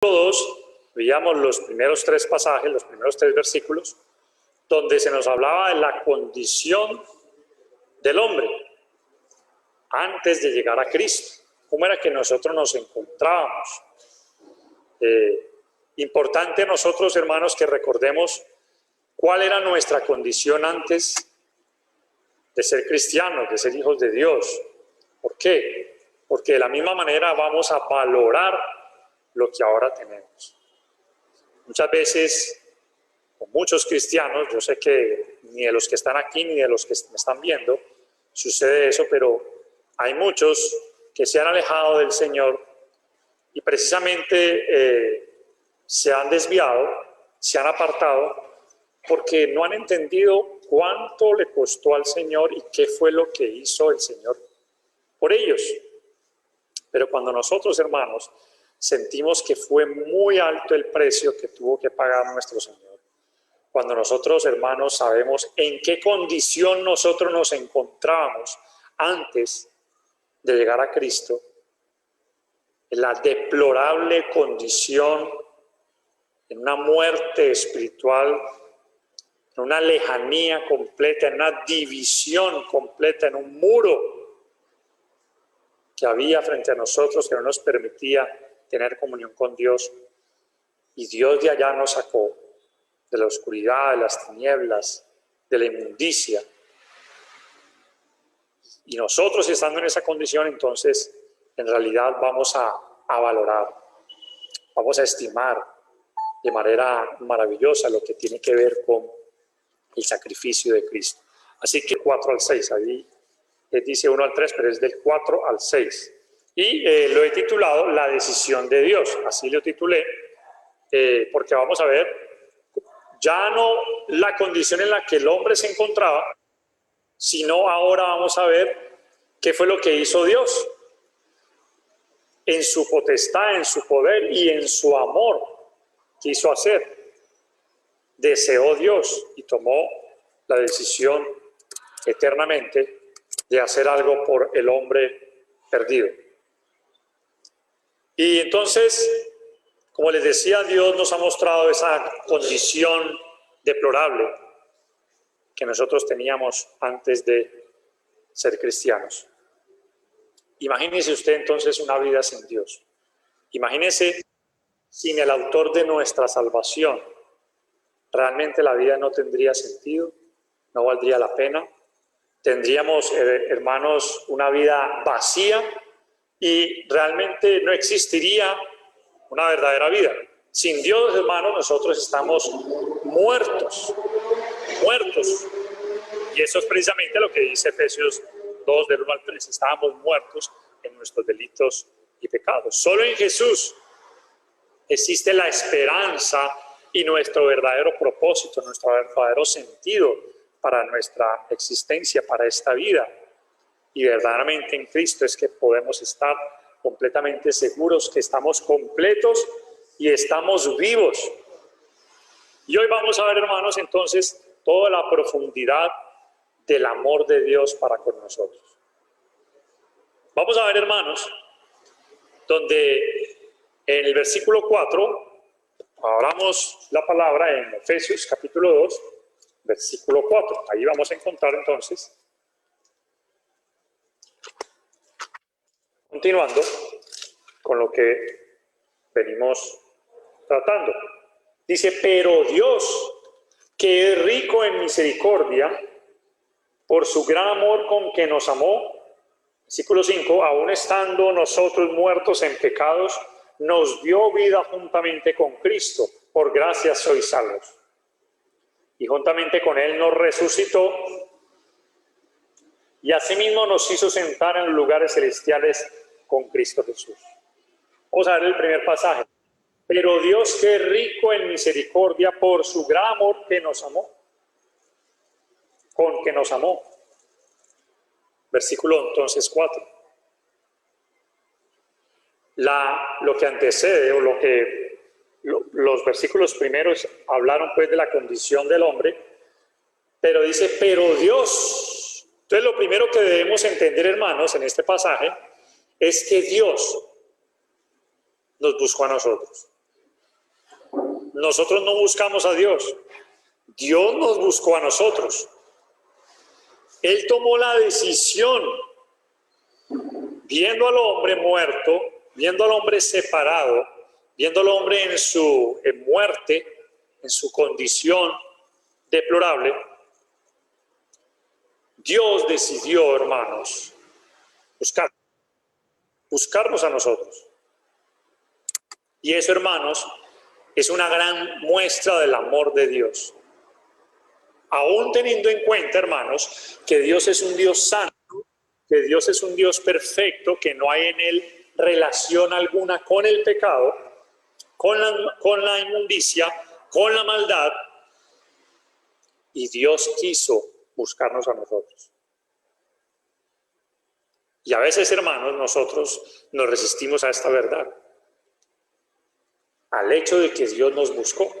2 veíamos los primeros 3 pasajes, los primeros 3 versículos, donde se nos hablaba de la condición del hombre antes de llegar a Cristo. ¿Cómo era que nosotros nos encontrábamos? Importante nosotros, hermanos, que recordemos cuál era nuestra condición antes de ser cristianos, de ser hijos de Dios. ¿Por qué? Porque de la misma manera vamos a valorar lo que ahora tenemos. Muchas veces, con muchos cristianos, yo sé que ni de los que están aquí ni de los que me están viendo sucede eso, pero hay muchos que se han alejado del Señor y precisamente se han desviado, se han apartado, porque no han entendido cuánto le costó al Señor y qué fue lo que hizo el Señor por ellos. Pero cuando nosotros, hermanos, sentimos que fue muy alto el precio que tuvo que pagar nuestro Señor, cuando nosotros, hermanos, sabemos en qué condición nosotros nos encontrábamos antes de llegar a Cristo, en la deplorable condición, en una muerte espiritual, en una lejanía completa, en una división completa, en un muro que había frente a nosotros que no nos permitía tener comunión con Dios. Y Dios de allá nos sacó de la oscuridad, de las tinieblas, de la inmundicia. Y nosotros, estando en esa condición, entonces, en realidad vamos a valorar, vamos a estimar de manera maravillosa lo que tiene que ver con el sacrificio de Cristo. Así que 4 al 6, ahí dice 1 al 3, pero es del 4 al 6. Y lo he titulado La decisión de Dios, así lo titulé, porque vamos a ver ya no la condición en la que el hombre se encontraba, sino ahora vamos a ver qué fue lo que hizo Dios en su potestad, en su poder y en su amor. Quiso hacer, deseó Dios y tomó la decisión eternamente de hacer algo por el hombre perdido. Y entonces, como les decía, Dios nos ha mostrado esa condición deplorable que nosotros teníamos antes de ser cristianos. Imagínese usted entonces una vida sin Dios. Imagínese sin el autor de nuestra salvación. Realmente la vida no tendría sentido, no valdría la pena. Tendríamos, hermanos, una vida vacía y realmente no existiría una verdadera vida. Sin Dios, hermanos, nosotros estamos muertos. Y eso es precisamente lo que dice Efesios 2, del 1 al 3. Estábamos muertos en nuestros delitos y pecados. Solo en Jesús existe la esperanza y nuestro verdadero propósito, nuestro verdadero sentido para nuestra existencia, para esta vida. Y verdaderamente en Cristo es que podemos estar completamente seguros que estamos completos y estamos vivos. Y hoy vamos a ver, hermanos, entonces, toda la profundidad del amor de Dios para con nosotros. Vamos a ver, hermanos, donde en el versículo 4, abramos la palabra en Efesios capítulo 2, versículo 4. Ahí vamos a encontrar entonces, continuando con lo que venimos tratando. Dice, pero Dios, que es rico en misericordia, por su gran amor con que nos amó, versículo 5, aun estando nosotros muertos en pecados, nos dio vida juntamente con Cristo, por gracia sois salvos. Y juntamente con Él nos resucitó, y asimismo nos hizo sentar en los lugares celestiales con Cristo Jesús. Vamos a ver el primer pasaje. Pero Dios, que es rico en misericordia, por su gran amor que nos amó, con que nos amó. Versículo entonces 4. Lo que antecede o los versículos primeros hablaron pues de la condición del hombre, pero dice, pero Dios. Entonces lo primero que debemos entender, hermanos, en este pasaje es que Dios nos buscó a nosotros. Nosotros no buscamos a Dios. Dios nos buscó a nosotros. Él tomó la decisión, viendo al hombre muerto, viendo al hombre separado, viendo al hombre en su muerte, en su condición deplorable. Dios decidió, hermanos, buscarnos a nosotros. Y eso, hermanos, es una gran muestra del amor de Dios. Aún teniendo en cuenta, hermanos, que Dios es un Dios santo, que Dios es un Dios perfecto, que no hay en él relación alguna con el pecado, con la inmundicia, con la maldad, y Dios quiso buscarnos a nosotros. Y a veces, hermanos, nosotros nos resistimos a esta verdad, al hecho de que Dios nos buscó,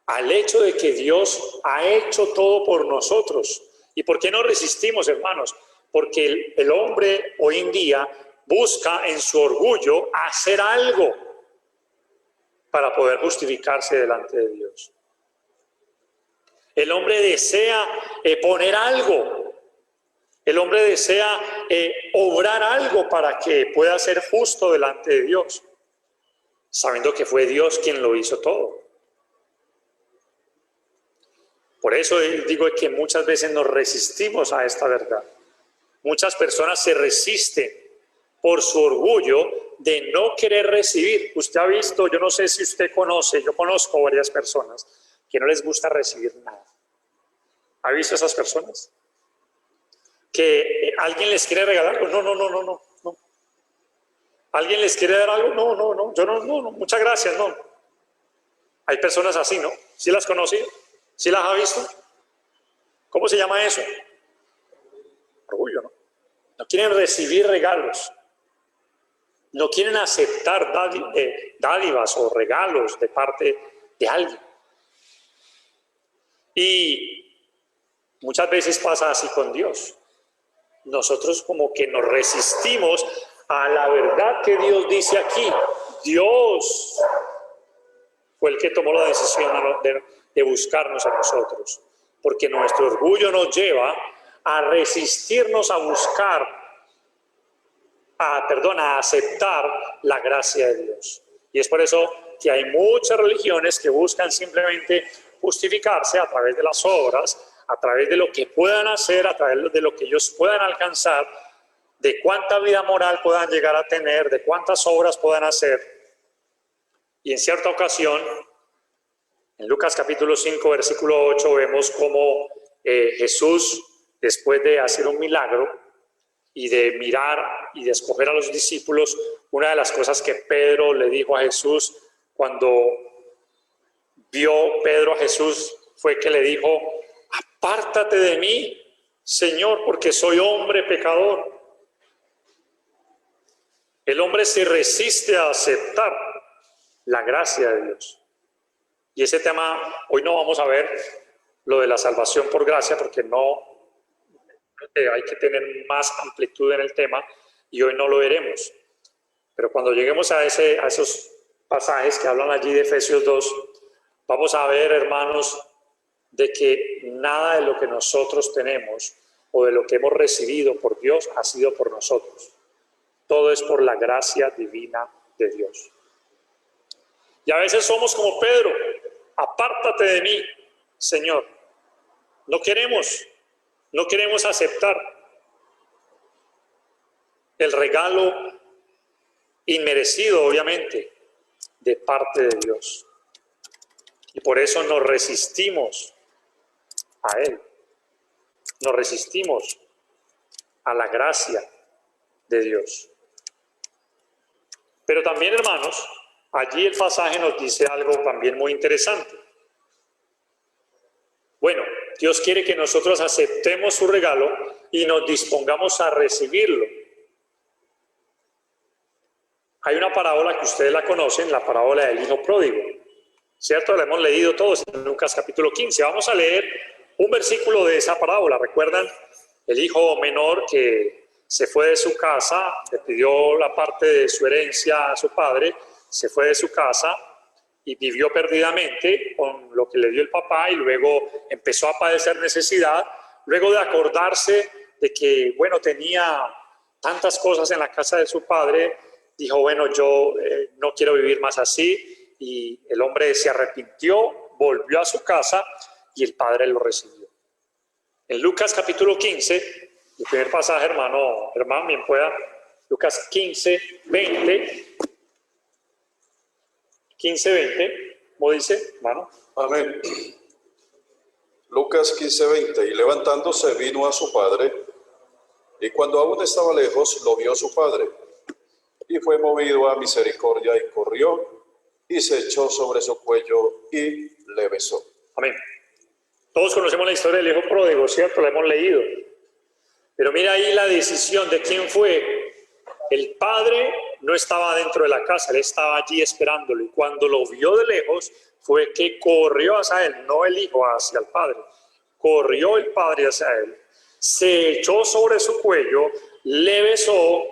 al hecho de que Dios ha hecho todo por nosotros. ¿Y por qué nos resistimos, hermanos? Porque el hombre hoy en día busca en su orgullo hacer algo para poder justificarse delante de Dios. El hombre desea poner algo. El hombre desea obrar algo para que pueda ser justo delante de Dios, sabiendo que fue Dios quien lo hizo todo. Por eso digo que muchas veces nos resistimos a esta verdad. Muchas personas se resisten por su orgullo de no querer recibir. Usted ha visto, yo no sé si usted conoce, yo conozco varias personas que no les gusta recibir nada. ¿Ha visto esas personas? Que alguien les quiere regalar algo. No. ¿Alguien les quiere dar algo? No. Yo no, muchas gracias, no. Hay personas así, ¿no? ¿Sí las conocí? ¿Sí las ha visto? ¿Cómo se llama eso? Orgullo, ¿no? No quieren recibir regalos. No quieren aceptar dádivas o regalos de parte de alguien. Y muchas veces pasa así con Dios. Nosotros como que nos resistimos a la verdad que Dios dice aquí. Dios fue el que tomó la decisión de buscarnos a nosotros, porque nuestro orgullo nos lleva a resistirnos a buscar, a aceptar la gracia de Dios. Y es por eso que hay muchas religiones que buscan simplemente justificarse a través de las obras, a través de lo que puedan hacer, a través de lo que ellos puedan alcanzar, de cuánta vida moral puedan llegar a tener, de cuántas obras puedan hacer. Y en cierta ocasión, en Lucas capítulo 5, versículo 8, vemos cómo Jesús, después de hacer un milagro y de mirar y de escoger a los discípulos, una de las cosas que Pedro le dijo a Jesús cuando vio Pedro a Jesús fue que le dijo: apártate de mí, Señor, porque soy hombre pecador. El hombre se resiste a aceptar la gracia de Dios. Y ese tema, hoy no vamos a ver lo de la salvación por gracia, porque no hay que tener más amplitud en el tema, y hoy no lo veremos. Pero cuando lleguemos a esos pasajes que hablan allí de Efesios 2, vamos a ver, hermanos, de que nada de lo que nosotros tenemos o de lo que hemos recibido por Dios ha sido por nosotros. Todo es por la gracia divina de Dios. Y a veces somos como Pedro: apártate de mí, Señor. No queremos aceptar el regalo inmerecido, obviamente, de parte de Dios. Y por eso nos resistimos a Él. Nos resistimos a la gracia de Dios. Pero también, hermanos, allí el pasaje nos dice algo también muy interesante. Bueno, Dios quiere que nosotros aceptemos su regalo y nos dispongamos a recibirlo. Hay una parábola que ustedes la conocen, la parábola del hijo pródigo, ¿cierto? La hemos leído todos en Lucas capítulo 15. Vamos a leer un versículo de esa parábola. ¿Recuerdan? El hijo menor que se fue de su casa, le pidió la parte de su herencia a su padre, se fue de su casa y vivió perdidamente con lo que le dio el papá y luego empezó a padecer necesidad, luego de acordarse de que, bueno, tenía tantas cosas en la casa de su padre, dijo, bueno, yo no quiero vivir más así, y el hombre se arrepintió, volvió a su casa y el padre lo recibió. En Lucas capítulo 15, el primer pasaje, hermano, bien pueda, Lucas 15, 20, ¿cómo dice, hermano? Amén. Lucas 15:20. Y levantándose vino a su padre, y cuando aún estaba lejos, lo vio su padre, y fue movido a misericordia, y corrió, y se echó sobre su cuello, y le besó. Amén. Todos conocemos la historia del hijo pródigo, ¿cierto? La hemos leído. Pero mira ahí la decisión de quién fue. El padre no estaba dentro de la casa, él estaba allí esperándolo. Y cuando lo vio de lejos, fue que corrió hacia él, no el hijo hacia el padre. Corrió el padre hacia él, se echó sobre su cuello, le besó,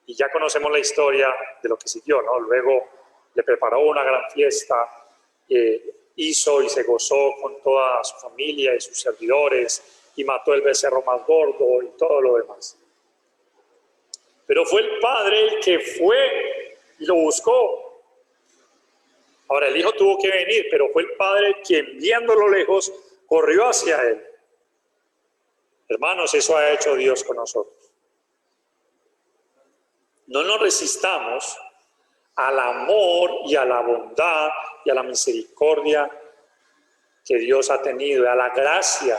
y ya conocemos la historia de lo que siguió, ¿no? Luego le preparó una gran fiesta, hizo y se gozó con toda su familia y sus servidores, y mató el becerro más gordo y todo lo demás. Pero fue el padre el que fue y lo buscó. Ahora el hijo tuvo que venir, pero fue el padre quien, viéndolo lejos, corrió hacia él. Hermanos, eso ha hecho Dios con nosotros. No nos resistamos al amor y a la bondad y a la misericordia que Dios ha tenido, y a la gracia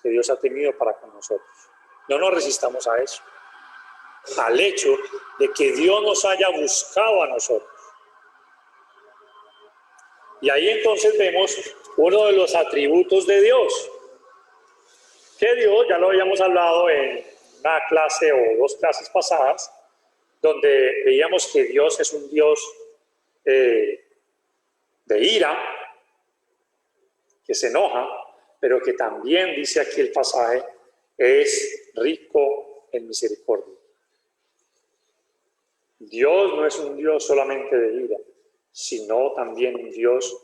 que Dios ha tenido para con nosotros. No nos resistamos a eso, al hecho de que Dios nos haya buscado a nosotros. Y ahí entonces vemos uno de los atributos de Dios, que Dios, ya lo habíamos hablado en una clase o dos clases pasadas, donde veíamos que Dios es un Dios de ira, que se enoja, pero que también, dice aquí el pasaje, es rico en misericordia. Dios no es un Dios solamente de ira, sino también un Dios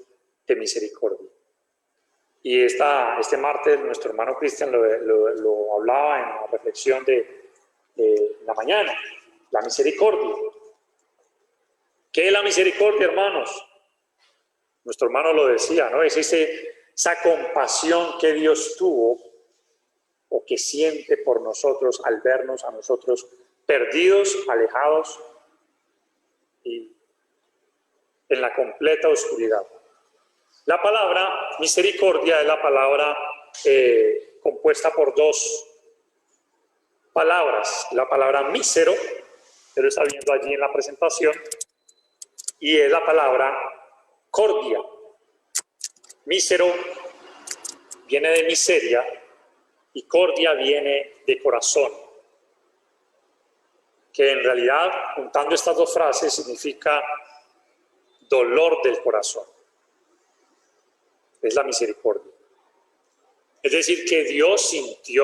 de misericordia. Y este martes nuestro hermano Cristian lo hablaba en la reflexión de la mañana, la misericordia. ¿Qué es la misericordia, hermanos? Nuestro hermano lo decía, ¿no? Es esa compasión que Dios tuvo o que siente por nosotros al vernos a nosotros perdidos, alejados y en la completa oscuridad. La palabra misericordia es la palabra compuesta por dos palabras. La palabra mísero, que lo está viendo allí en la presentación, y es la palabra cordia. Mísero viene de miseria y cordia viene de corazón, que en realidad, juntando estas dos frases, significa dolor del corazón. Es la misericordia. Es decir, que Dios sintió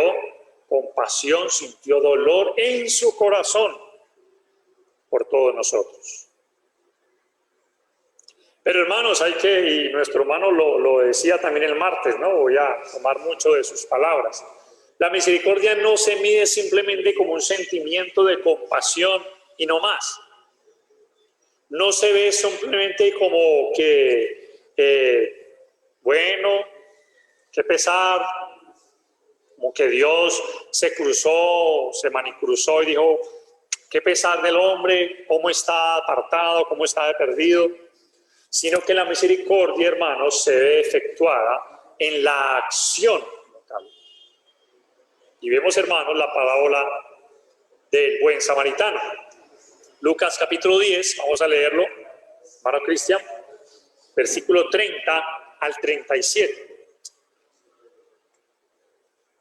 compasión, sintió dolor en su corazón por todos nosotros. Pero hermanos, y nuestro hermano lo decía también el martes, ¿no? Voy a tomar mucho de sus palabras. La misericordia no se mide simplemente como un sentimiento de compasión y no más. No se ve simplemente como que, bueno, qué pesar, como que Dios se manicruzó y dijo, qué pesar del hombre, cómo está apartado, cómo está perdido, sino que la misericordia, hermanos, se ve efectuada en la acción. Y vemos, hermanos, la parábola del buen samaritano. Lucas capítulo 10, vamos a leerlo, hermano Cristian, versículo 30 al 37.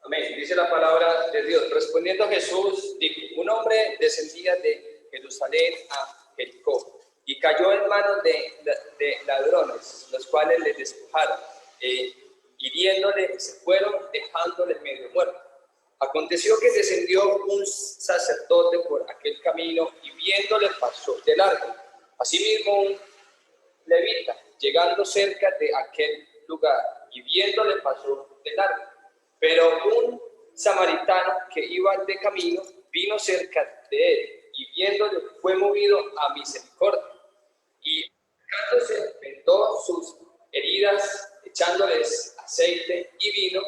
Amén. Dice la palabra de Dios. Respondiendo a Jesús, dijo: un hombre descendía de Jerusalén a Jericó y cayó en manos de ladrones, los cuales le despojaron, hiriéndole, se fueron, dejándole medio muerto. Aconteció que descendió un sacerdote por aquel camino y viéndole pasó de largo. Asimismo, un levita, llegando cerca de aquel lugar, y viéndole pasó de largo. Pero un samaritano que iba de camino vino cerca de él, y viéndole fue movido a misericordia. Y acercándose, vendó sus heridas, echándoles aceite y vino,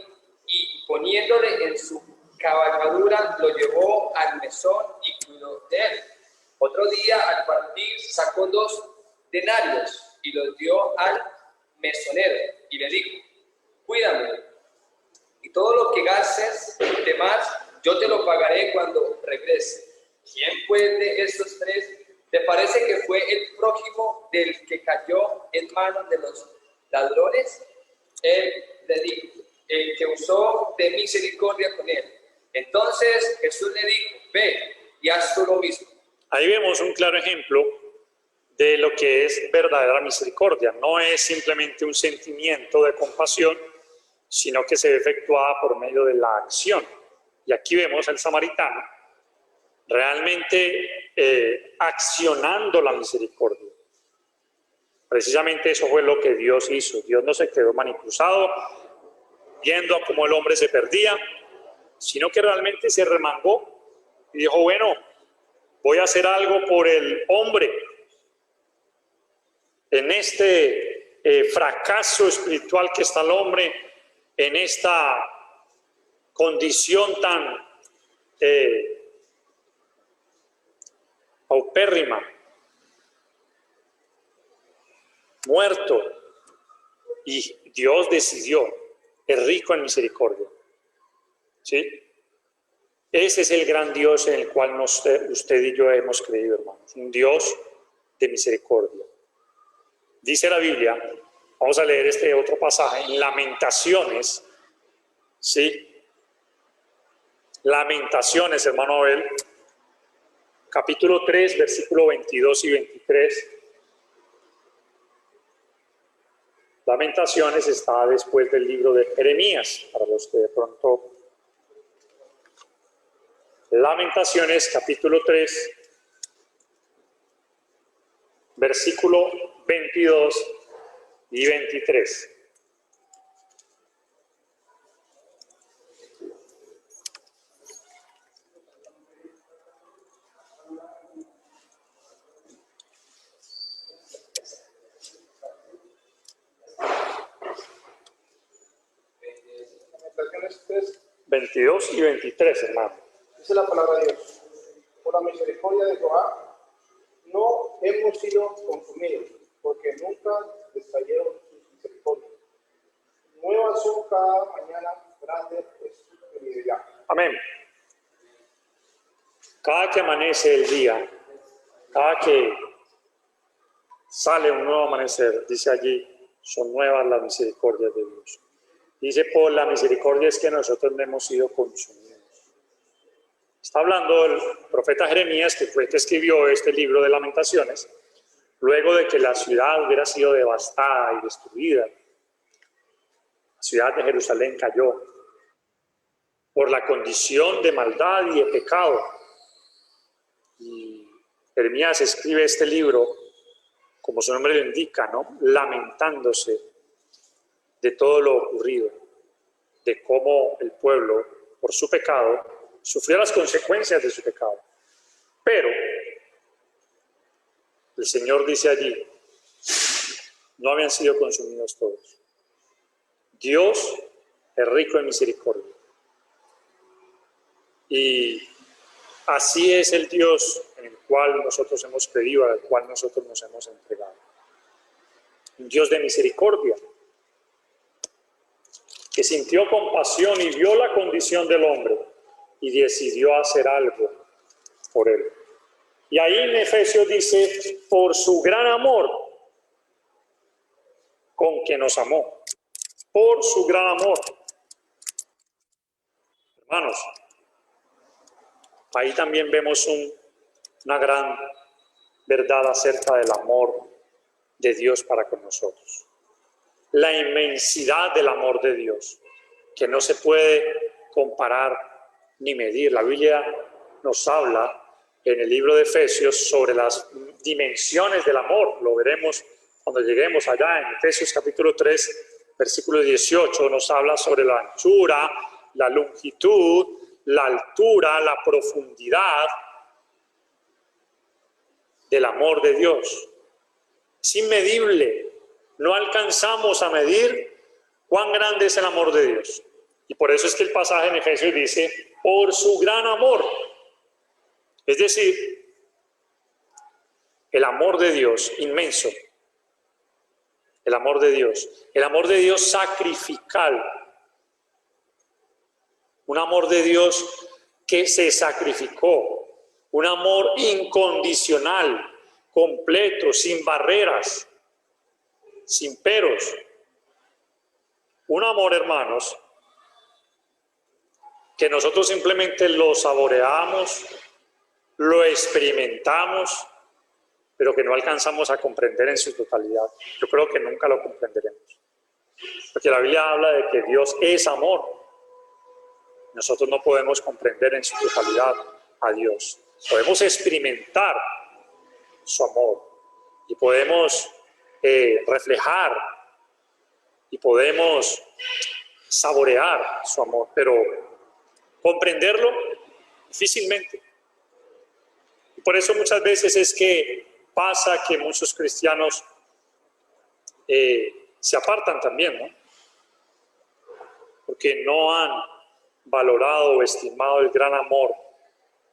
y poniéndole en su cabalgadura, lo llevó al mesón y cuidó de él. Otro día, al partir, sacó 2 denarios y los dio al mesonero, y le dijo: cuídame, y todo lo que gastes de más, yo te lo pagaré cuando regrese. ¿Quién pues de estos 3 te parece que fue el prójimo del que cayó en manos de los ladrones? Él le dijo: el que usó de misericordia con él. Entonces Jesús le dijo: ve y haz tú lo mismo. Ahí vemos un claro ejemplo de lo que es verdadera misericordia. No es simplemente un sentimiento de compasión, sino que se ve efectuada por medio de la acción. Y aquí vemos al samaritano realmente accionando la misericordia. Precisamente eso fue lo que Dios hizo. Dios no se quedó manicruzado viendo cómo el hombre se perdía, sino que realmente se remangó y dijo: bueno, voy a hacer algo por el hombre en este fracaso espiritual que está el hombre, en esta condición tan paupérrima, muerto. Y Dios decidió, es rico en misericordia. ¿Sí? Ese es el gran Dios en el cual usted y yo hemos creído, hermanos. Un Dios de misericordia. Dice la Biblia, vamos a leer este otro pasaje, en Lamentaciones, ¿sí? Lamentaciones, hermano Abel, capítulo 3, versículo 22 y 23. Lamentaciones está después del libro de Jeremías, para los que de pronto... Lamentaciones, capítulo 3, versículo 22 y 23. Lamentaciones 3, 22 y 23, hermano. dice la palabra de Dios: por la misericordia de Jehová no hemos sido consumidos, porque nunca descayeron sus misericordias. Nuevas son cada mañana, grande es su fidelidad. Amén. Cada que amanece el día, cada que sale un nuevo amanecer, dice allí, son nuevas las misericordias de Dios. Dice, por la misericordia es que nosotros no hemos sido consumidos. Está hablando el profeta Jeremías, que fue el que escribió este libro de Lamentaciones, luego de que la ciudad hubiera sido devastada y destruida. La ciudad de Jerusalén cayó por la condición de maldad y de pecado. Y Jeremías escribe este libro, como su nombre lo indica, ¿no? Lamentándose de todo lo ocurrido, de cómo el pueblo, por su pecado, sufrió las consecuencias de su pecado. Pero el Señor dice allí, no habían sido consumidos todos. Dios es rico en misericordia. Y así es el Dios en el cual nosotros hemos creído, al cual nosotros nos hemos entregado. Un Dios de misericordia, que sintió compasión y vio la condición del hombre y decidió hacer algo por él. Y ahí en Efesios dice, por su gran amor con que nos amó. Por su gran amor. Hermanos, ahí también vemos una gran verdad acerca del amor de Dios para con nosotros. La inmensidad del amor de Dios, que no se puede comparar ni medir. La Biblia nos habla en el libro de Efesios sobre las dimensiones del amor. Lo veremos Cuando lleguemos allá en Efesios capítulo 3, versículo 18, nos habla sobre la anchura, la longitud, la altura, la profundidad del amor de Dios. Es inmedible. No alcanzamos a medir cuán grande es el amor de Dios. Y por eso es que el pasaje en Efesios dice, por su gran amor. Es decir, el amor de Dios inmenso. El amor de Dios sacrificial. Un amor de Dios que se sacrificó. Un amor incondicional, completo, sin barreras, sin peros. Un amor, hermanos, que nosotros simplemente lo saboreamos, lo experimentamos, pero que no alcanzamos a comprender en su totalidad. Yo creo que nunca lo comprenderemos. Porque la Biblia habla de que Dios es amor. Nosotros no podemos comprender en su totalidad a Dios. Podemos experimentar su amor y podemos reflejar y podemos saborear su amor, pero comprenderlo difícilmente. Y por eso muchas veces es que pasa que muchos cristianos se apartan también, ¿no? Porque no han valorado o estimado el gran amor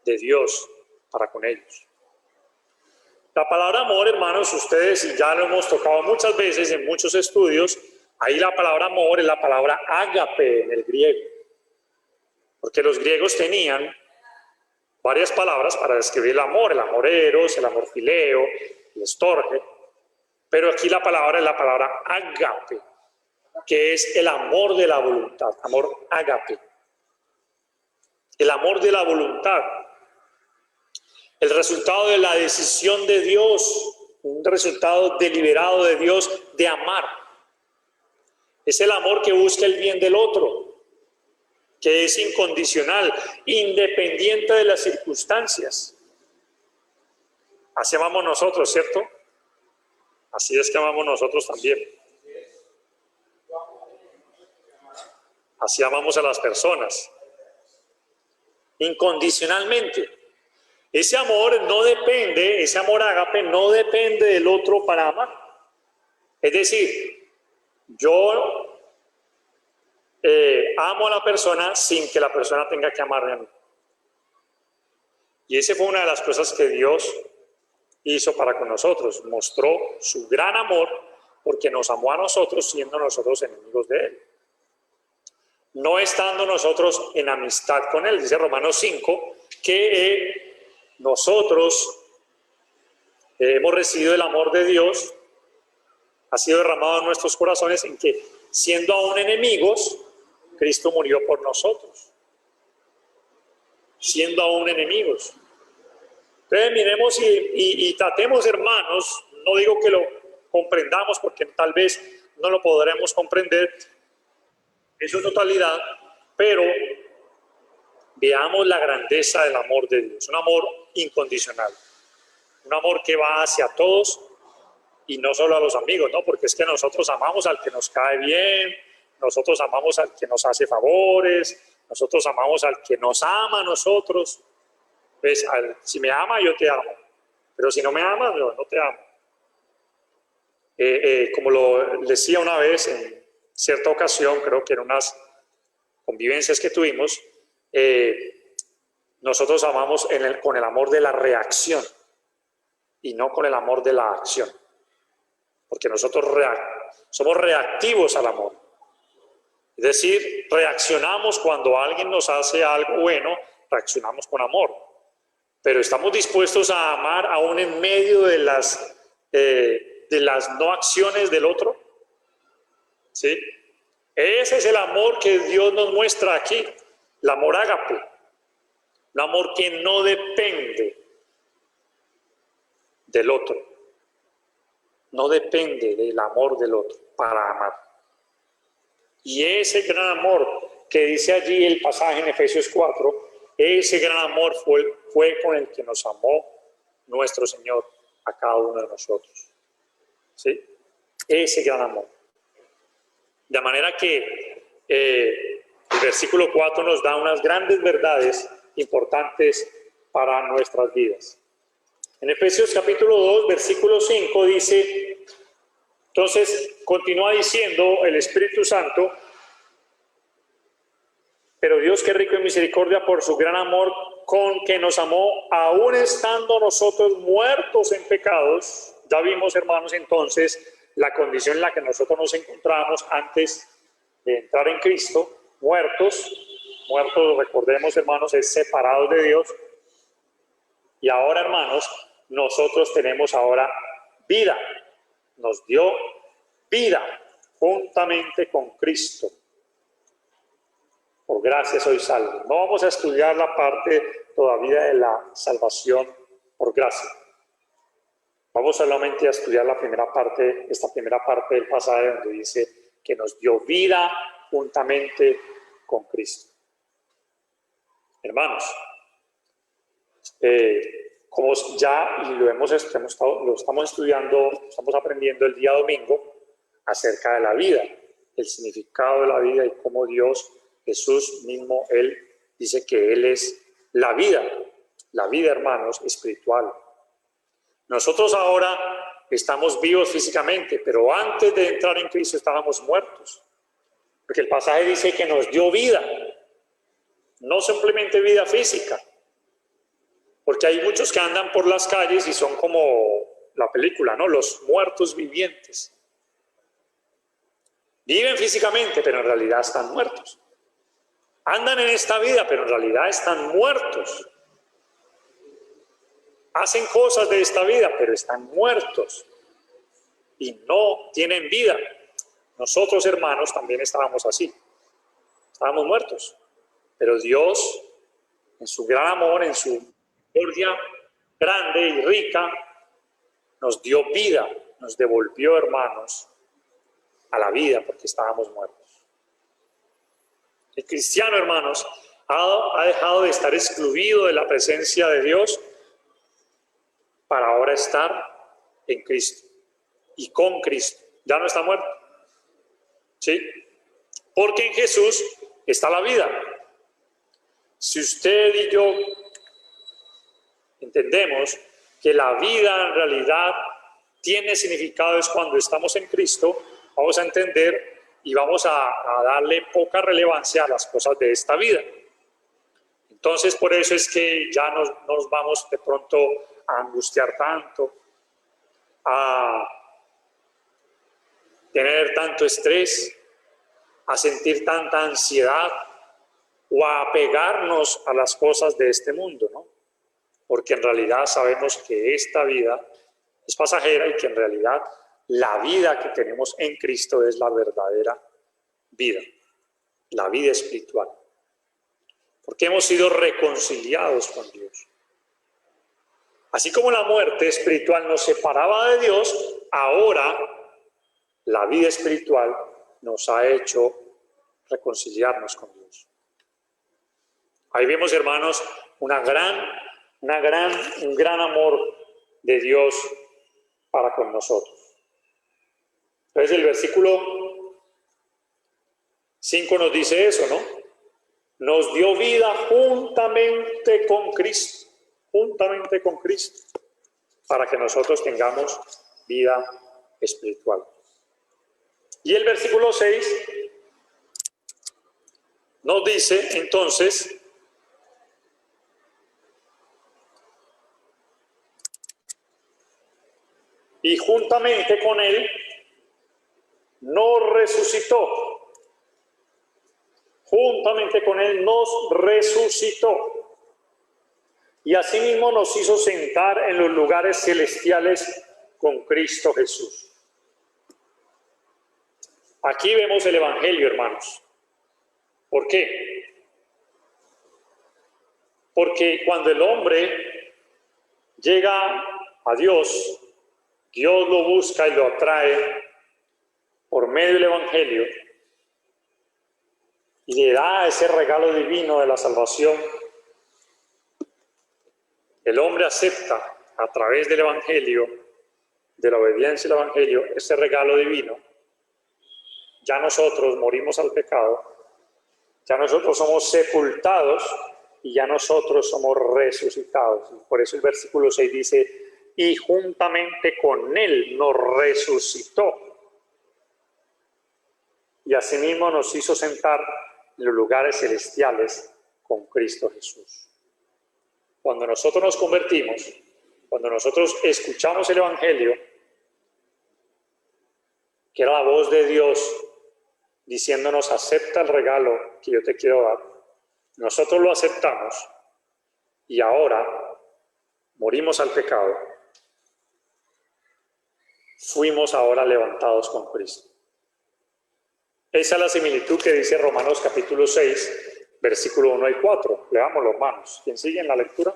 de Dios para con ellos. La palabra amor, hermanos, ustedes ya lo hemos tocado muchas veces en muchos estudios. Ahí la palabra amor es la palabra ágape en el griego. Porque los griegos tenían varias palabras para describir el amor eros, el amor fileo, el estorge. Pero aquí la palabra es la palabra ágape, que es el amor de la voluntad, amor ágape. El amor de la voluntad. El resultado de la decisión de Dios, un resultado deliberado de Dios de amar. Es el amor que busca el bien del otro, que es incondicional, independiente de las circunstancias. Así amamos nosotros, ¿cierto? Así es que amamos nosotros también. Así amamos a las personas. Incondicionalmente. Ese amor no depende, ese amor ágape no depende del otro para amar. Es decir, yo amo a la persona sin que la persona tenga que amarme a mí. Y esa fue una de las cosas que Dios hizo para con nosotros. Mostró su gran amor porque nos amó a nosotros siendo nosotros enemigos de Él. No estando nosotros en amistad con Él. Dice Romanos 5 que nosotros hemos recibido el amor de Dios, ha sido derramado en nuestros corazones, en que siendo aún enemigos, Cristo murió por nosotros. Siendo aún enemigos. Entonces miremos y tratemos, hermanos, no digo que lo comprendamos porque tal vez no lo podremos comprender en su totalidad, pero veamos la grandeza del amor de Dios, un amor incondicional, un amor que va hacia todos y no solo a los amigos, ¿no? Porque es que nosotros amamos al que nos cae bien, nosotros amamos al que nos hace favores, nosotros amamos al que nos ama a nosotros. Pues si me ama, yo te amo, pero si no me ama, no te amo. Como lo decía una vez en cierta ocasión, creo que en unas convivencias que tuvimos, nosotros amamos con el amor de la reacción y no con el amor de la acción, porque nosotros somos reactivos al amor, es decir, reaccionamos cuando alguien nos hace algo bueno, reaccionamos con amor, pero estamos dispuestos a amar aún en medio de las no acciones del otro, ¿sí? Ese es el amor que Dios nos muestra aquí, el amor ágape, un amor que no depende del otro, no depende del amor del otro para amar. Y ese gran amor que dice allí el pasaje en Efesios 4, ese gran amor fue con el que nos amó nuestro Señor a cada uno de nosotros, ¿sí? ese gran amor. De manera que el versículo 4 nos da unas grandes verdades importantes para nuestras vidas. En Efesios capítulo 2, versículo 5 dice, entonces continúa diciendo el Espíritu Santo, pero Dios, que es rico en misericordia por su gran amor con que nos amó, aún estando nosotros muertos en pecados. Ya vimos, hermanos, entonces la condición en la que nosotros nos encontrábamos antes de entrar en Cristo, muertos, recordemos, hermanos, es separados de Dios. Y ahora, hermanos, nosotros tenemos ahora vida, nos dio vida juntamente con Cristo. Por gracia soy salvo. No vamos a estudiar la parte todavía de la salvación por gracia. Vamos solamente a estudiar la primera parte, esta primera parte del pasaje donde dice que nos dio vida juntamente con Cristo. Hermanos, como ya lo estamos estudiando, estamos aprendiendo el día domingo acerca de la vida, el significado de la vida y cómo Dios, Jesús mismo, Él dice que Él es la vida, hermanos, espiritual. Nosotros ahora estamos vivos físicamente, pero antes de entrar en Cristo estábamos muertos, porque el pasaje dice que nos dio vida, no simplemente vida física. Porque hay muchos que andan por las calles y son como la película, ¿no? Los muertos vivientes. Viven físicamente, pero en realidad están muertos. Andan en esta vida, pero en realidad están muertos. Hacen cosas de esta vida, pero están muertos. Y no tienen vida. Nosotros, hermanos, también estábamos así. Estábamos muertos. Pero Dios, en su gran amor, en su misericordia grande y rica, nos dio vida, nos devolvió, hermanos, a la vida porque estábamos muertos. El cristiano, hermanos, ha dejado de estar excluido de la presencia de Dios para ahora estar en Cristo y con Cristo. Ya no está muerto, ¿sí? Porque en Jesús está la vida. Si usted y yo entendemos que la vida en realidad tiene significado es cuando estamos en Cristo, vamos a entender y vamos a darle poca relevancia a las cosas de esta vida. Entonces, por eso es que ya nos vamos de pronto a angustiar tanto, a tener tanto estrés, a sentir tanta ansiedad o a apegarnos a las cosas de este mundo, ¿no? Porque en realidad sabemos que esta vida es pasajera y que en realidad la vida que tenemos en Cristo es la verdadera vida, la vida espiritual. Porque hemos sido reconciliados con Dios. Así como la muerte espiritual nos separaba de Dios, ahora la vida espiritual nos ha hecho reconciliarnos con Dios. Ahí vemos, hermanos, un gran amor de Dios para con nosotros. Entonces el versículo 5 nos dice eso, ¿no? Nos dio vida juntamente con Cristo, para que nosotros tengamos vida espiritual. Y el versículo 6 nos dice entonces, y juntamente con Él nos resucitó. Juntamente con Él nos resucitó. Y asimismo nos hizo sentar en los lugares celestiales con Cristo Jesús. Aquí vemos el Evangelio, hermanos. ¿Por qué? Porque cuando el hombre llega a Dios, Dios lo busca y lo atrae por medio del Evangelio y le da ese regalo divino de la salvación. El hombre acepta a través del Evangelio de la obediencia al Evangelio, este regalo divino, ya nosotros morimos al pecado, ya nosotros somos sepultados y ya nosotros somos resucitados. Por eso el versículo 6 dice, y juntamente con Él nos resucitó. Y asimismo nos hizo sentar en los lugares celestiales con Cristo Jesús. Cuando nosotros nos convertimos, cuando nosotros escuchamos el Evangelio, que era la voz de Dios diciéndonos, acepta el regalo que yo te quiero dar, nosotros lo aceptamos y ahora morimos al pecado, fuimos ahora levantados con Cristo. Esa es la similitud que dice Romanos capítulo 6, versículo 1 y 4. Leámoslo, hermanos. ¿Quién sigue en la lectura?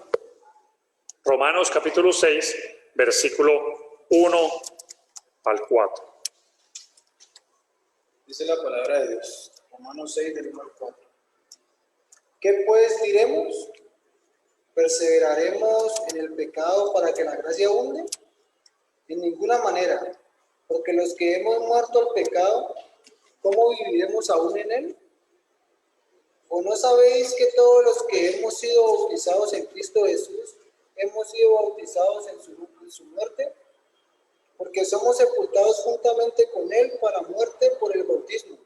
Romanos capítulo 6, versículo 1 al 4. Dice la palabra de Dios, Romanos 6, del 1 al 4. ¿Qué pues diremos? ¿Perseveraremos en el pecado para que la gracia abunde? En ninguna manera, porque los que hemos muerto al pecado, ¿cómo viviremos aún en él? ¿O no sabéis que todos los que hemos sido bautizados en Cristo Jesús, hemos sido bautizados en su muerte? Porque somos sepultados juntamente con él para muerte por el bautismo,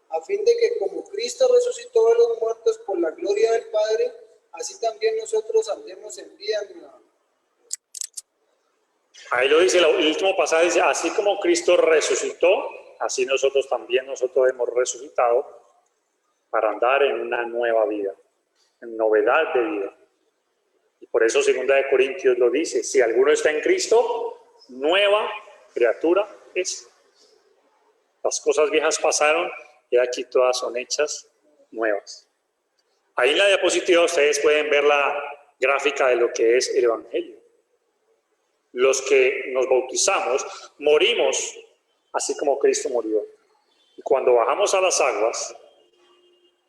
a fin de que como Cristo resucitó de los muertos por la gloria del Padre, así también nosotros andemos en vida nueva. Ahí lo dice, el último pasaje dice, así como Cristo resucitó, así nosotros hemos resucitado para andar en una nueva vida, en novedad de vida. Y por eso 2 Corintios lo dice, si alguno está en Cristo, nueva criatura es. Las cosas viejas pasaron y aquí todas son hechas nuevas. Ahí en la diapositiva ustedes pueden ver la gráfica de lo que es el Evangelio. Los que nos bautizamos, morimos así como Cristo murió. Y cuando bajamos a las aguas,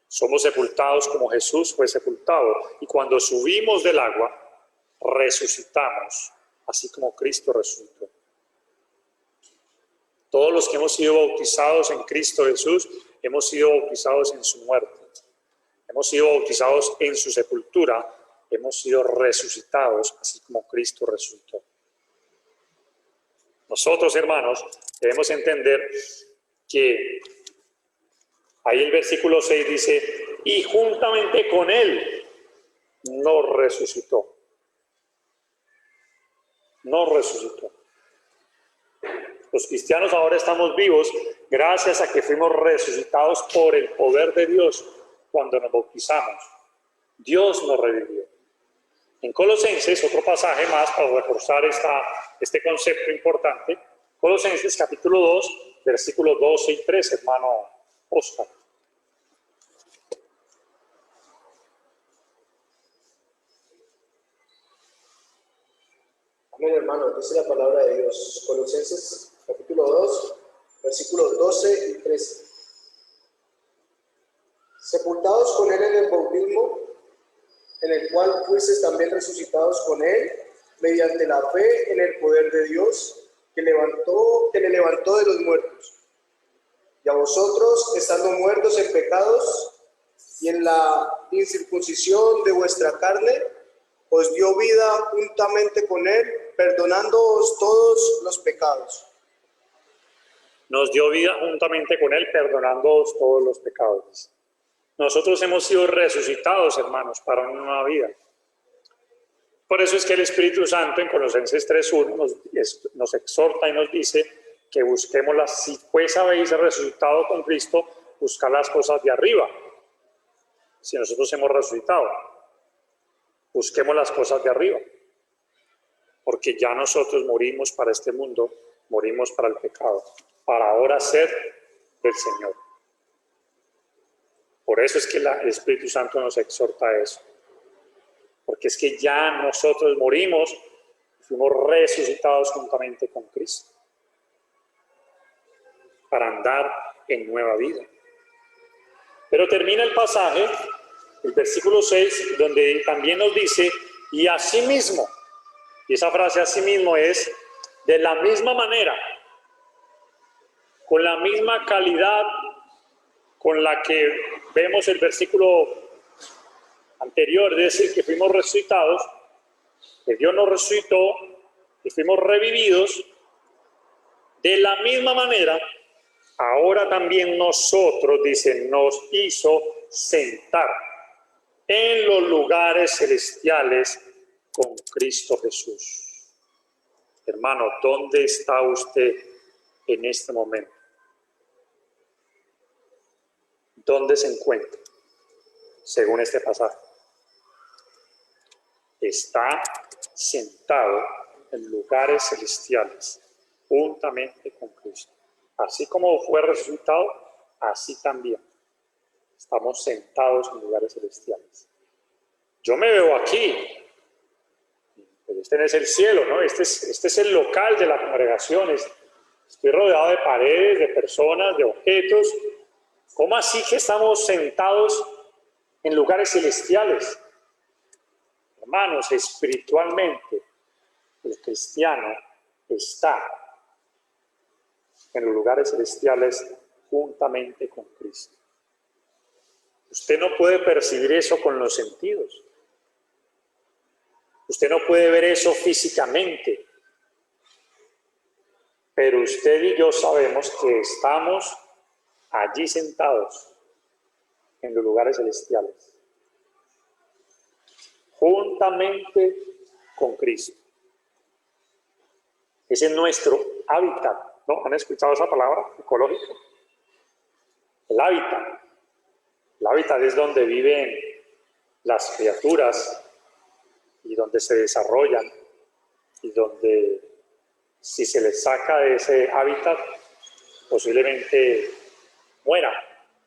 somos sepultados como Jesús fue sepultado. Y cuando subimos del agua, resucitamos así como Cristo resucitó. Todos los que hemos sido bautizados en Cristo Jesús, hemos sido bautizados en su muerte. Hemos sido bautizados en su sepultura. Hemos sido resucitados así como Cristo resucitó. Nosotros, hermanos, debemos entender que ahí el versículo 6 dice, y juntamente con él nos resucitó. Nos resucitó. Los cristianos ahora estamos vivos gracias a que fuimos resucitados por el poder de Dios cuando nos bautizamos. Dios nos revivió. En Colosenses, otro pasaje más para reforzar este concepto importante, Colosenses capítulo 2, versículos 12 y 13, hermano Oscar. Amén, hermano, dice la palabra de Dios. Colosenses capítulo 2, versículos 12 y 13. Sepultados con él en el bautismo, en el cual fuisteis también resucitados con él, mediante la fe en el poder de Dios, que le levantó de los muertos. Y a vosotros, estando muertos en pecados y en la incircuncisión de vuestra carne, os dio vida juntamente con él, perdonándoos todos los pecados. Nos dio vida juntamente con él, perdonándoos todos los pecados. Nosotros hemos sido resucitados, hermanos, para una nueva vida. Por eso es que el Espíritu Santo en Colosenses 3:1 nos exhorta y nos dice que busquemos si pues habéis resucitado con Cristo, buscar las cosas de arriba. Si nosotros hemos resucitado, busquemos las cosas de arriba. Porque ya nosotros morimos para este mundo, morimos para el pecado, para ahora ser del Señor. Por eso es que el Espíritu Santo nos exhorta a eso. Porque es que ya nosotros morimos y fuimos resucitados juntamente con Cristo para andar en nueva vida. Pero termina el pasaje, el versículo 6, donde también nos dice, y asimismo, y esa frase asimismo es De la misma manera, con la misma calidad con la que vemos el versículo anterior, es decir, que fuimos resucitados, que Dios nos resucitó y fuimos revividos, de la misma manera, ahora también nosotros, dice, nos hizo sentar en los lugares celestiales con Cristo Jesús. Hermano, ¿dónde está usted en este momento? ¿Dónde se encuentra? Según este pasaje. Está sentado en lugares celestiales, juntamente con Cristo. Así como fue resucitado, así también estamos sentados en lugares celestiales. Yo me veo aquí, pero este no es el cielo, ¿no? Este es el local de la congregación. Estoy rodeado de paredes, de personas, de objetos. ¿Cómo así que estamos sentados en lugares celestiales? Hermanos, espiritualmente, el cristiano está en los lugares celestiales juntamente con Cristo. Usted no puede percibir eso con los sentidos. Usted no puede ver eso físicamente. Pero usted y yo sabemos que estamos allí sentados en los lugares celestiales, juntamente con Cristo. Ese es nuestro hábitat, ¿no? ¿Han escuchado esa palabra? Ecológico. El hábitat. El hábitat es donde viven las criaturas y donde se desarrollan y donde, si se les saca de ese hábitat, posiblemente muera.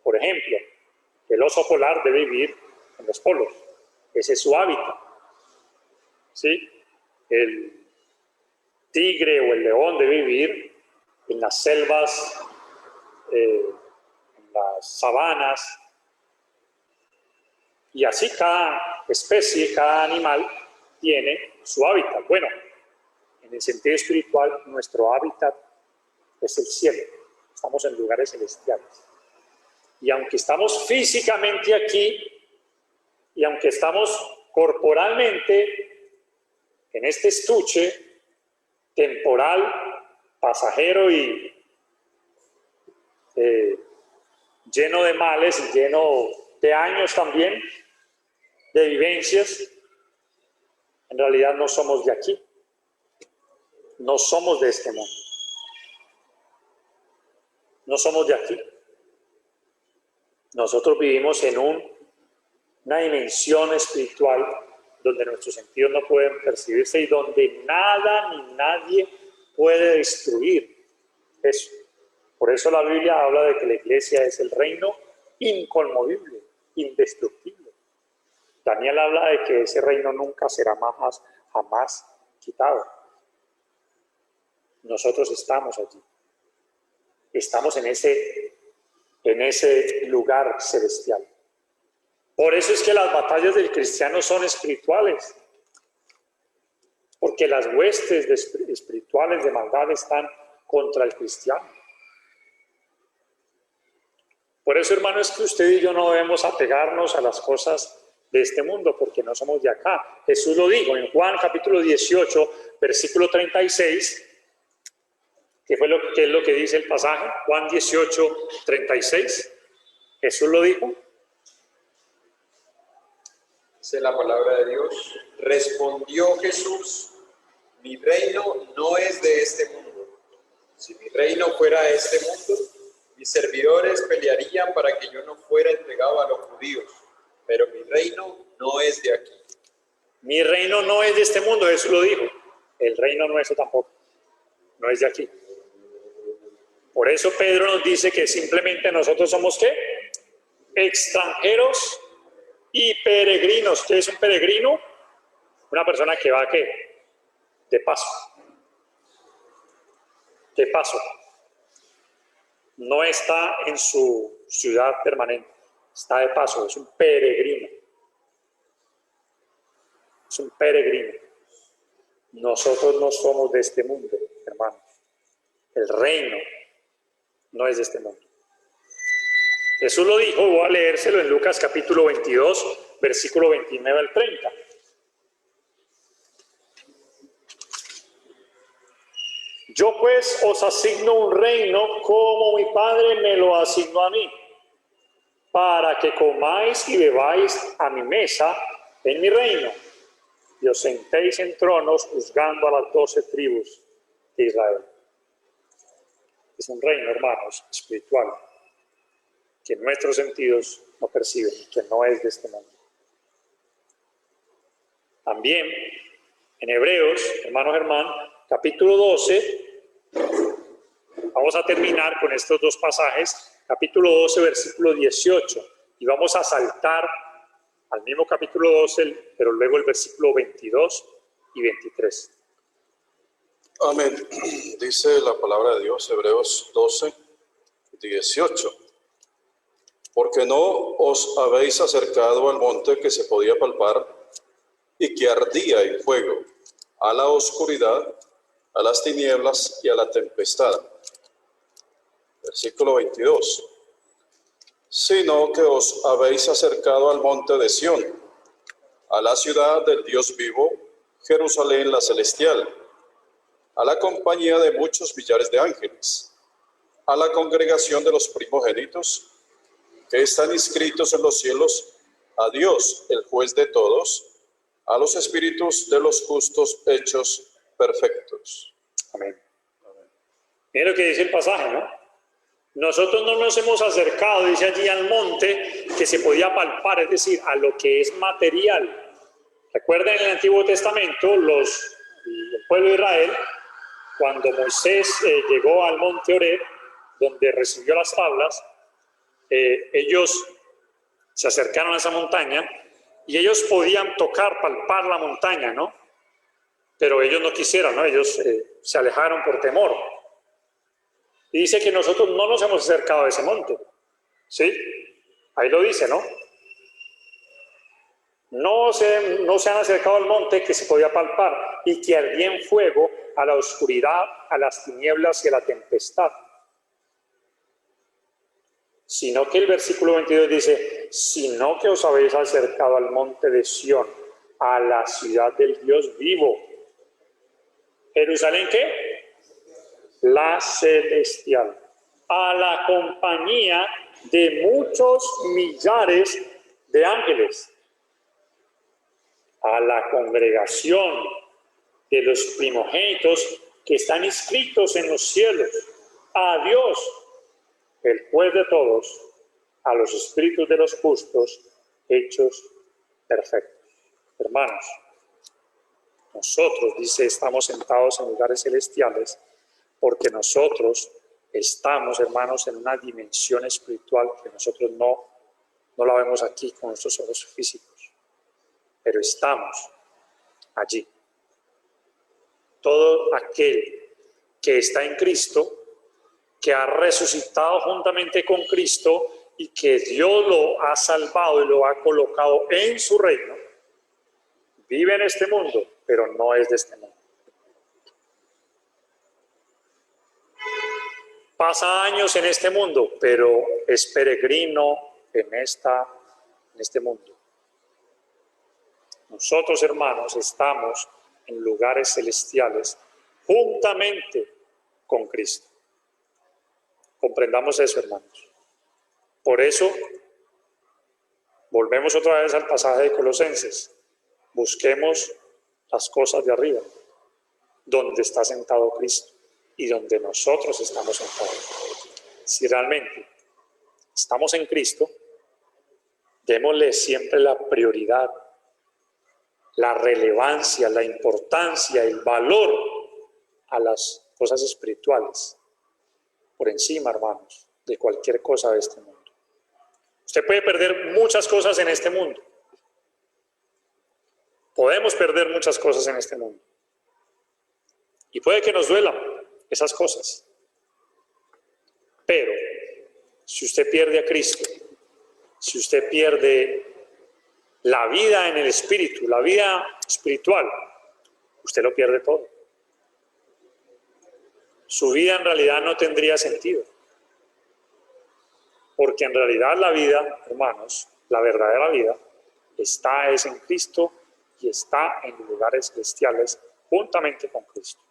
Por ejemplo, el oso polar debe vivir en los polos. Ese es su hábitat. ¿Sí? El tigre o el león debe vivir en las selvas, en las sabanas. Y así cada especie, cada animal tiene su hábitat. Bueno, en el sentido espiritual, nuestro hábitat es el cielo. Estamos en lugares celestiales. Y aunque estamos físicamente aquí, y aunque estamos corporalmente en este estuche temporal, pasajero y lleno de males y lleno de años también, de vivencias, en realidad no somos de aquí, no somos de este mundo, no somos de aquí. Nosotros vivimos en una dimensión espiritual donde nuestros sentidos no pueden percibirse y donde nada ni nadie puede destruir eso. Por eso la Biblia habla de que la iglesia es el reino inconmovible, indestructible. Daniel habla de que ese reino nunca será jamás quitado. Nosotros estamos allí. Estamos en ese lugar celestial. Por eso es que las batallas del cristiano son espirituales. Porque las huestes espirituales de maldad están contra el cristiano. Por eso, hermano, es que usted y yo no debemos apegarnos a las cosas de este mundo, porque no somos de acá. Jesús lo dijo en Juan capítulo 18, versículo 36, ¿qué es lo que dice el pasaje? Juan 18, 36. Jesús lo dijo. Dice la palabra de Dios. Respondió Jesús: mi reino no es de este mundo. Si mi reino fuera de este mundo, mis servidores pelearían para que yo no fuera entregado a los judíos. Pero mi reino no es de aquí. Mi reino no es de este mundo, Jesús lo dijo. El reino nuestro tampoco. No es de aquí. Por eso Pedro nos dice que simplemente nosotros somos ¿qué? Extranjeros y peregrinos. ¿Qué es un peregrino? Una persona que va ¿qué? De paso. De paso. No está en su ciudad permanente. Está de paso. Es un peregrino. Es un peregrino. Nosotros no somos de este mundo, hermano. El reino no es de este mundo. Jesús lo dijo, voy a leérselo en Lucas capítulo 22, versículo 29 al 30. Yo pues os asigno un reino como mi Padre me lo asignó a mí, para que comáis y bebáis a mi mesa en mi reino, y os sentéis en tronos juzgando a las 12 tribus de Israel. Es un reino, hermanos, espiritual, que nuestros sentidos no perciben, que no es de este mundo. También, en Hebreos, hermanos Germán, capítulo 12, vamos a terminar con estos dos pasajes, capítulo 12, versículo 18, y vamos a saltar al mismo capítulo 12, pero luego el versículo 22 y 23. Amén. Dice la palabra de Dios, Hebreos 12, 18. Porque no os habéis acercado al monte que se podía palpar y que ardía en fuego, a la oscuridad, a las tinieblas y a la tempestad. Versículo 22. Sino que os habéis acercado al monte de Sión, a la ciudad del Dios vivo, Jerusalén la celestial, a la compañía de muchos millares de ángeles, a la congregación de los primogénitos que están inscritos en los cielos, a Dios, el juez de todos, a los espíritus de los justos hechos perfectos. Amén. Miren lo que dice el pasaje, ¿no? Nosotros no nos hemos acercado, dice allí, al monte que se podía palpar, es decir, a lo que es material. Recuerden en el Antiguo Testamento, el pueblo de Israel, cuando Moisés llegó al monte Horeb, donde recibió las tablas, ellos se acercaron a esa montaña y ellos podían tocar, palpar la montaña, ¿no? Pero ellos no quisieron, ¿no? Ellos se alejaron por temor. Y dice que nosotros no nos hemos acercado a ese monte, ¿sí? Ahí lo dice, ¿no? No se han acercado al monte que se podía palpar y que ardía en fuego, a la oscuridad, a las tinieblas y a la tempestad. Sino que el versículo 22 dice, sino que os habéis acercado al monte de Sión, a la ciudad del Dios vivo. ¿Jerusalén qué? La celestial. A la compañía de muchos millares de ángeles. A la congregación de los primogénitos que están inscritos en los cielos. A Dios, el juez de todos, a los espíritus de los justos hechos perfectos. Hermanos, nosotros, dice, estamos sentados en lugares celestiales porque nosotros estamos, hermanos, en una dimensión espiritual que nosotros no la vemos aquí con nuestros ojos físicos, pero estamos allí. Todo aquel que está en Cristo, que ha resucitado juntamente con Cristo y que Dios lo ha salvado y lo ha colocado en su reino, vive en este mundo, pero no es de este mundo. Pasa años en este mundo, pero es peregrino en este mundo. Nosotros, hermanos, estamos en lugares celestiales juntamente con Cristo. Comprendamos eso, hermanos. Por eso, volvemos otra vez al pasaje de Colosenses. Busquemos las cosas de arriba, donde está sentado Cristo y donde nosotros estamos sentados. Si realmente estamos en Cristo, démosle siempre la prioridad, la relevancia, la importancia, el valor a las cosas espirituales, por encima, hermanos, de cualquier cosa de este mundo. Usted puede perder muchas cosas en este mundo. Podemos perder muchas cosas en este mundo. Y puede que nos duelan esas cosas. Pero si usted pierde a Cristo, si usted pierde la vida en el espíritu, la vida espiritual, usted lo pierde todo. su vida en realidad no tendría sentido. Porque en realidad la vida, hermanos, la verdadera vida, es en Cristo y está en lugares celestiales juntamente con Cristo.